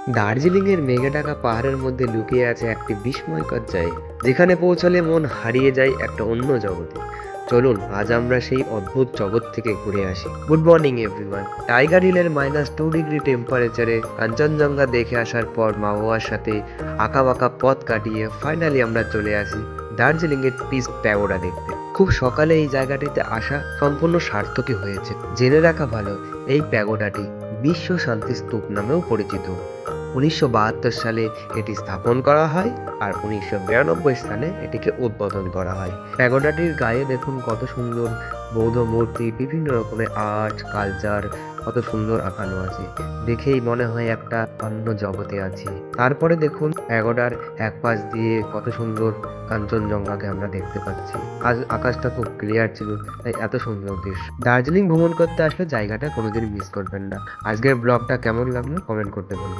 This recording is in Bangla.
দার্জিলিংয়ের মেঘে-ঢাকা পাহাড়ের মধ্যে লুকিয়ে আছে একটি বিস্ময়কর জায়গা, যেখানে পৌঁছালে মন হারিয়ে যায় একটা অন্য জগতে। চলুন আজ আমরা সেই অদ্ভুত জগৎ থেকে ঘুরে আসি। Good morning everyone. টাইগার হিলের -2 ডিগ্রি টেম্পারেচারে কাঞ্চনজঙ্ঘা দেখে আসার পর মা বাবার সাথে আঁকাবাঁকা পথ কাটিয়ে ফাইনালি আমরা চলে আসি দার্জিলিংয়ের পিস প্যাগোডা দেখতে। খুব সকালে এই জায়গাটিতে আসা সম্পূর্ণ সার্থকই হয়েছে। জেনে রাখা ভালো, এই প্যাগোডাটি বিশ্ব শান্তি স্তূপ নামেও পরিচিত। 1972 সালে এটি স্থাপন করা হয় আর 1992 সালে এটিকে উদ্বোধন করা হয়। প্যাগোডাটির গায়ে দেখুন কত সুন্দর বৌদ্ধ মূর্তি, বিভিন্ন রকমের আর্ট কালচার কত সুন্দর আঁকানো আছে। দেখেই মনে হয় একটা অন্য জগতে আছি। তারপরে দেখুন প্যাগোডার এক পাশ দিয়ে কত সুন্দর কাঞ্চনজঙ্ঘাকে আমরা দেখতে পাচ্ছি। আজ আকাশটা খুব ক্লিয়ার ছিল, তাই এত সুন্দর দৃশ্য। দার্জিলিং ভ্রমণ করতে আসলে জায়গাটা কোনোদিন মিস করবেন না। আজকের ব্লগটা কেমন লাগলো কমেন্ট করতে বলবেন।